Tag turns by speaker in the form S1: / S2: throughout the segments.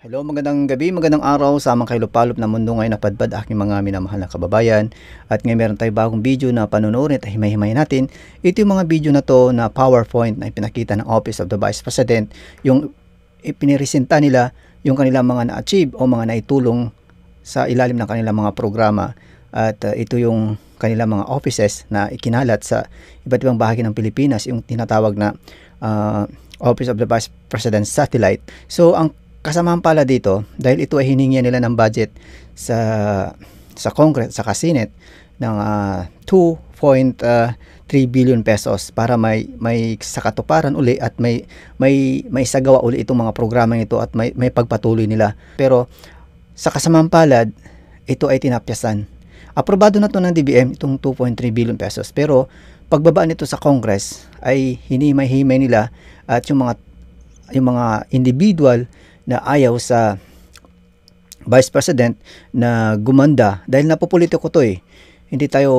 S1: Hello, magandang gabi, magandang araw sa mga kailupalop na mundo ngayon napadpad aking mga minamahal na kababayan. At ngayon meron tayo bagong video na panunurin at himay-himay natin. Ito yung mga video na to na PowerPoint na ipinakita ng Office of the Vice President. Yung ipiniresenta nila yung kanilang mga na-achieve o mga naitulong sa ilalim ng kanilang mga programa. At ito yung kanilang mga offices na ikinalat sa iba't ibang bahagi ng Pilipinas, yung tinatawag na Office of the Vice President Satellite. So ang kasamahan pala dito, dahil ito ay hiningian nila ng budget sa Congresso, sa Senate ng 2.3 billion pesos para may sa katuparan uli at may sagawa uli itong mga programang ito at may pagpatuloy nila. Pero sa kasamahan palad, ito ay tinapyasan. Aprobado na to ng DBM itong 2.3 billion pesos, pero pagbaba nito sa Congress ay hinimay-himay nila at yung mga individual na ayaw sa Vice President na gumanda dahil napopolitiko to eh. Hindi tayo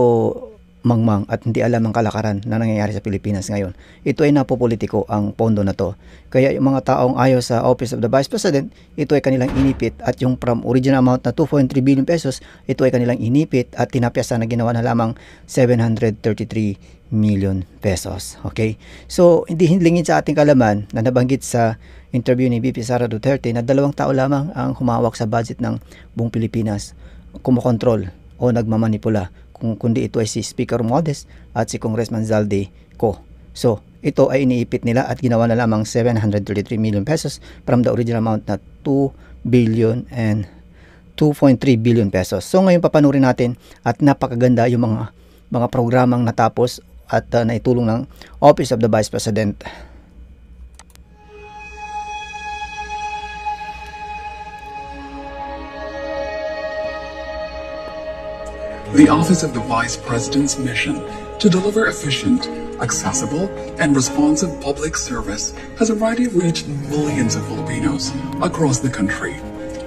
S1: mangmang at hindi alam ang kalakaran na nangyayari sa Pilipinas ngayon. Ito ay napopolitiko ang pondo na to. Kaya yung mga taong ayaw sa Office of the Vice President, ito ay kanilang inipit at yung from original amount na 2.3 billion pesos, ito ay kanilang inipit at tinapyasan na ginawa na lamang 733 million pesos. Okay? So, hindi hinlingin sa ating kalaman na nabanggit sa interview ni VP Sara Duterte na 2 tao lamang ang humawak sa budget ng buong Pilipinas, kumokontrol o nagmamanipula, kundi ito ay si Speaker Modest at si Congressman Zaldi ko. So, ito ay iniipit nila at ginawa na lamang 733 million pesos from the original amount na 2 billion and 2.3 billion pesos. So, ngayon papanurin natin at napakaganda yung mga programang natapos at naitulong ng Office of the Vice President.
S2: The Office of the Vice President's mission to deliver efficient, accessible, and responsive public service has already reached millions of Filipinos across the country.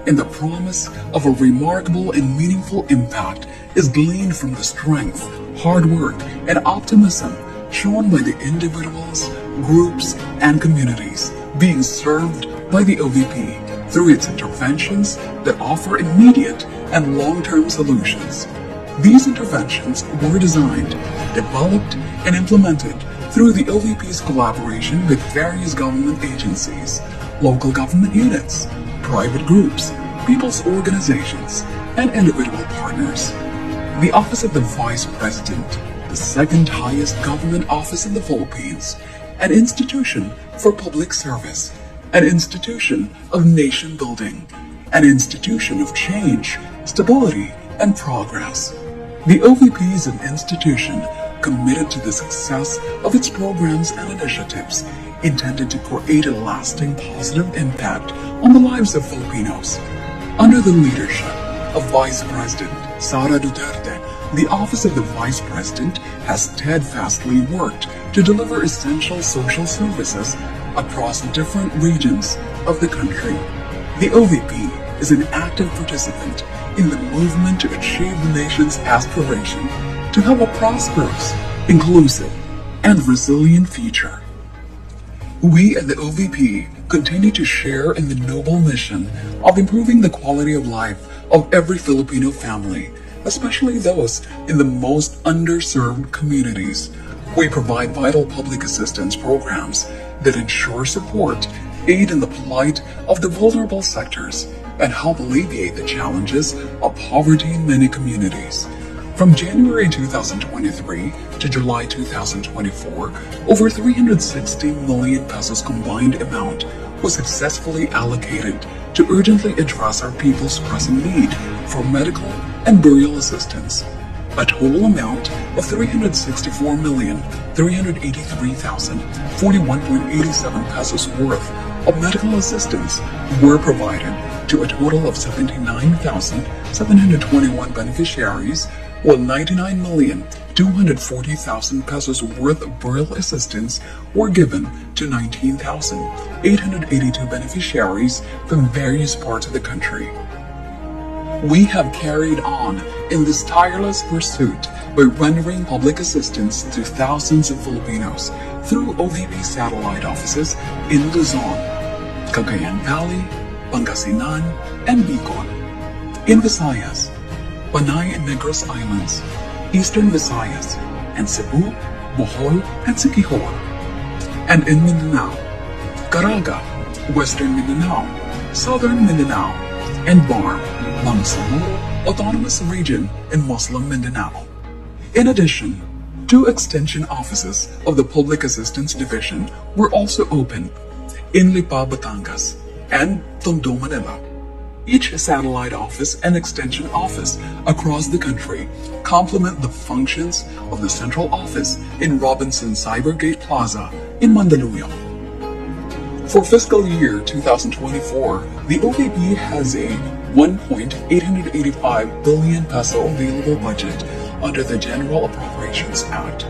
S2: And the promise of a remarkable and meaningful impact is gleaned from the strength, hard work, and optimism shown by the individuals, groups, and communities being served by the OVP through its interventions that offer immediate and long-term solutions. These interventions were designed, developed, and implemented through the OVP's collaboration with various government agencies, local government units, private groups, people's organizations, and individual partners. The Office of the Vice President, the second highest government office in the Philippines, an institution for public service, an institution of nation building, an institution of change, stability, and progress. The OVP is an institution committed to the success of its programs and initiatives intended to create a lasting positive impact on the lives of Filipinos. Under the leadership of Vice President Sara Duterte, the Office of the Vice President has steadfastly worked to deliver essential social services across different regions of the country. The OVP is an active participant in the movement to achieve the nation's aspiration to have a prosperous, inclusive, and resilient future. We at the OVP continue to share in the noble mission of improving the quality of life of every Filipino family, especially those in the most underserved communities. We provide vital public assistance programs that ensure support, aid in the plight of the vulnerable sectors, and help alleviate the challenges of poverty in many communities. From January 2023 to July 2024, over 360 million pesos combined amount was successfully allocated to urgently address our people's pressing need for medical and burial assistance. A total amount of 364,383,041.87 pesos worth of medical assistance were provided to a total of 79,721 beneficiaries, while 99,240,000 pesos worth of burial assistance were given to 19,882 beneficiaries from various parts of the country. We have carried on in this tireless pursuit by rendering public assistance to thousands of Filipinos through OVP satellite offices in Luzon, Cagayan Valley, Pangasinan, and Bicol. In Visayas, Panay and Negros Islands, Eastern Visayas, and Cebu, Bohol, and Siquijor. And in Mindanao, Caraga, Western Mindanao, Southern Mindanao, and Bar, Bangsamoro Autonomous Region in Muslim Mindanao. In addition, 2 extension offices of the Public Assistance Division were also opened in Lipa, Batangas, and Tondo, Manila. Each satellite office and extension office across the country complement the functions of the central office in Robinson Cybergate Plaza in Mandaluyong. For fiscal year 2024, the OVP has a 1.885 billion peso available budget under the General Appropriations Act.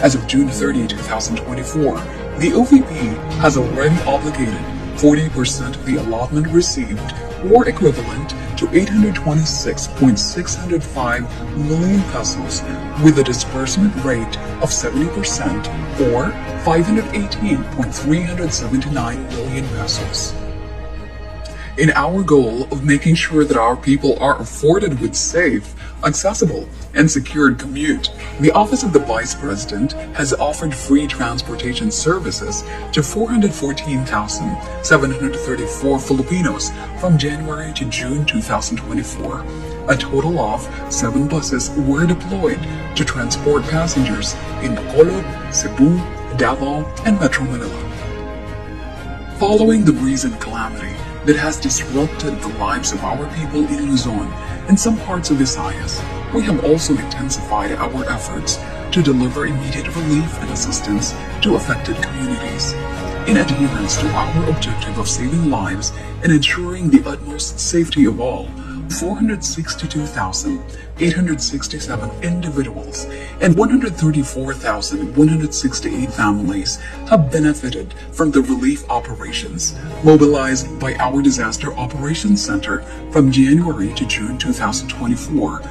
S2: As of June 30, 2024, the OVP has already obligated 40% of the allotment received, or equivalent to 826.605 million pesos, with a disbursement rate of 70%, or 518.379 million pesos. In our goal of making sure that our people are afforded with safe, accessible, and secured commute, the Office of the Vice President has offered free transportation services to 414,734 Filipinos from January to June 2024. A total of 7 buses were deployed to transport passengers in Bacolod, Cebu, Davao, and Metro Manila. Following the recent calamity that has disrupted the lives of our people in Luzon and some parts of Visayas, we have also intensified our efforts to deliver immediate relief and assistance to affected communities. In adherence to our objective of saving lives and ensuring the utmost safety of all, 462,867 individuals and 134,168 families have benefited from the relief operations mobilized by our Disaster Operations Center from January to June 2024.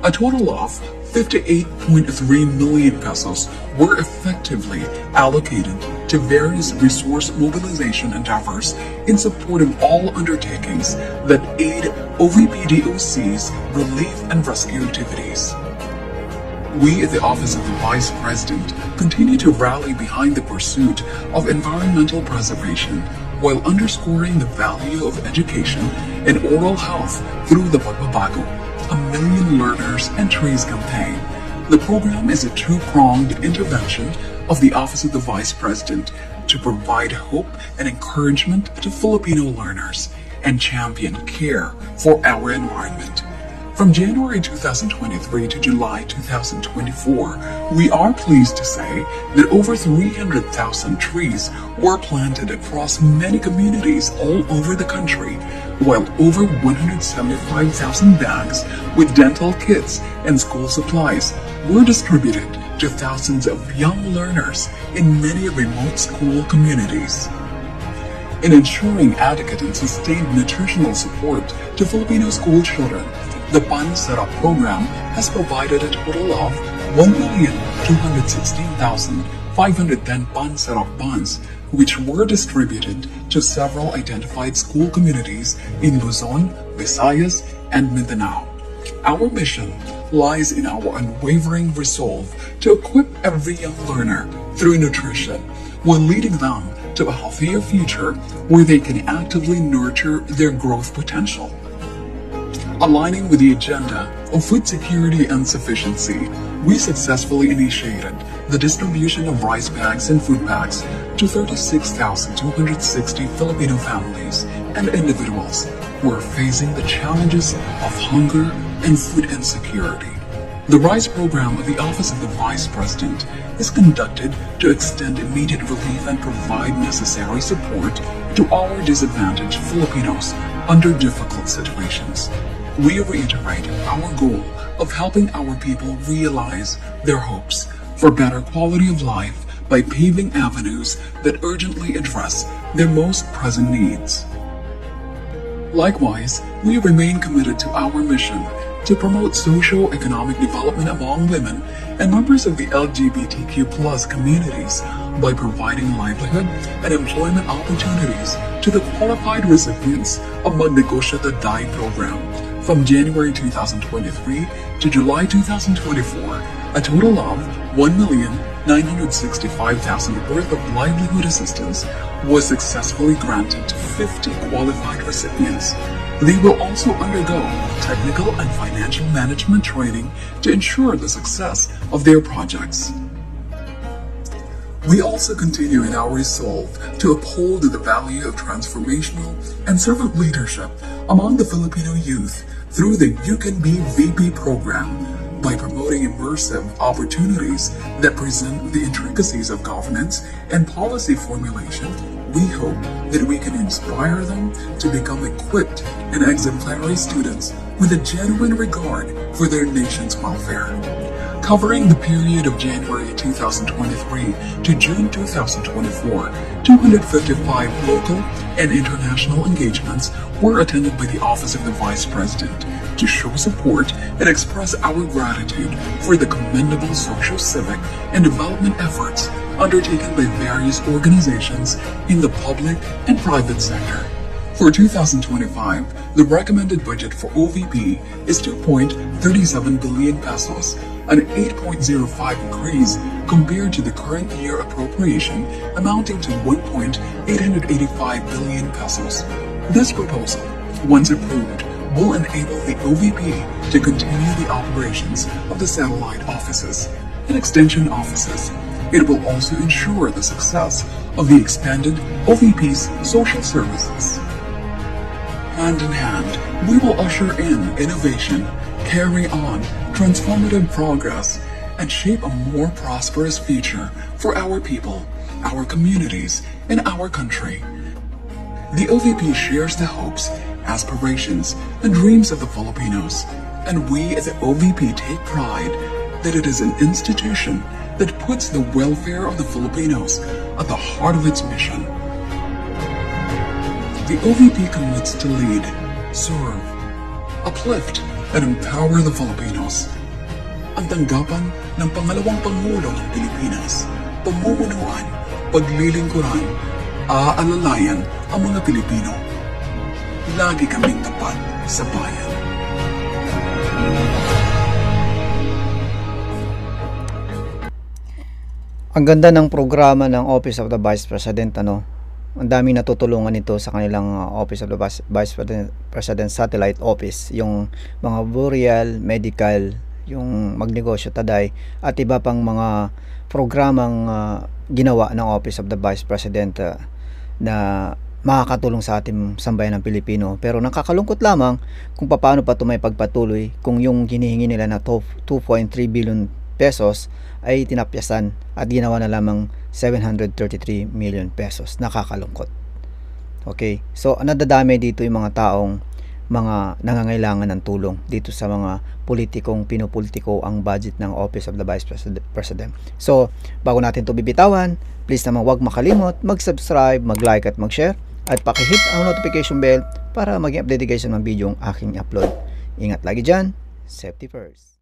S2: A total of 58.3 million pesos were effectively allocated to various resource mobilization endeavors in support of all undertakings that aid OVP-DOC's relief and rescue activities. We at the Office of the Vice President continue to rally behind the pursuit of environmental preservation while underscoring the value of education and oral health through the Pagbabago, a Million Learners and Trees campaign. The program is a 2-pronged intervention of the Office of the Vice President to provide hope and encouragement to Filipino learners and champion care for our environment. From January 2023 to July 2024, we are pleased to say that over 300,000 trees were planted across many communities all over the country, while over 175,000 bags with dental kits and school supplies were distributed to thousands of young learners in many remote school communities. In ensuring adequate and sustained nutritional support to Filipino school children, the Sara Program has provided a total of 1,216,510 Sara buns, which were distributed to several identified school communities in Luzon, Visayas, and Mindanao. Our mission lies in our unwavering resolve to equip every young learner through nutrition, while leading them to a healthier future where they can actively nurture their growth potential. Aligning with the agenda of food security and sufficiency, we successfully initiated the distribution of rice bags and food bags to 36,260 Filipino families and individuals who are facing the challenges of hunger and food insecurity. The RISE program of the Office of the Vice President is conducted to extend immediate relief and provide necessary support to our disadvantaged Filipinos under difficult situations. We reiterate our goal of helping our people realize their hopes for better quality of life by paving avenues that urgently address their most present needs. Likewise, we remain committed to our mission to promote socio-economic development among women and members of the LGBTQ+ communities by providing livelihood and employment opportunities to the qualified recipients of magnegosyo program. From January 2023 to July 2024, a total of 1,965,000 worth of livelihood assistance was successfully granted to 50 qualified recipients. They will also undergo technical and financial management training to ensure the success of their projects. We also continue in our resolve to uphold the value of transformational and servant leadership among the Filipino youth through the You Can Be VP program. By promoting immersive opportunities that present the intricacies of governance and policy formulation, we hope that we can inspire them to become equipped and exemplary students with a genuine regard for their nation's welfare. Covering the period of January 2023 to June 2024, 255 local and international engagements were attended by the Office of the Vice President to show support and express our gratitude for the commendable social, civic, and development efforts undertaken by various organizations in the public and private sector. For 2025, the recommended budget for OVP is 2.37 billion pesos, an 8.05 increase compared to the current year appropriation amounting to 1.885 billion pesos. This proposal, once approved, will enable the OVP to continue the operations of the satellite offices and extension offices. It will also ensure the success of the expanded OVP's social services. Hand in hand, we will usher in innovation, carry on transformative progress, and shape a more prosperous future for our people, our communities, and our country. The OVP shares the hopes, aspirations, and dreams of the Filipinos, and we at the OVP take pride that it is an institution that puts the welfare of the Filipinos at the heart of its mission. The OVP commits to lead, serve, uplift, and empower the Filipinos. Ang tanggapan ng pangalawang Pangulo ng Pilipinas, pamumunuan, paglilingkuran, aalalayan ang mga Pilipino. Lagi kaming tapat sa bayan.
S1: Ang ganda ng programa ng Office of the Vice President, ano? Ang daming natutulungan nito sa kanilang Office of the Vice President Satellite Office, yung mga burial, medical, yung magnegosyo taday, at iba pang mga programang ginawa ng Office of the Vice President na makakatulong sa ating sambayan ng Pilipino. Pero nakakalungkot lamang kung paano pa ito may pagpatuloy kung yung hinihingi nila na 2.3 billion pesos ay tinapyasan at ginawa na lamang 733 million pesos. Nakakalungkot. Okay, so nadadami dito yung mga taong mga nangangailangan ng tulong dito sa mga politikong pinupolitiko ang budget ng Office of the Vice President. So, bago natin ito bibitawan, please naman huwag makalimot, mag-subscribe, mag-like at mag-share, at pakihit ang notification bell para maging updated kayo sa mga video ang aking upload. Ingat lagi dyan, safety first.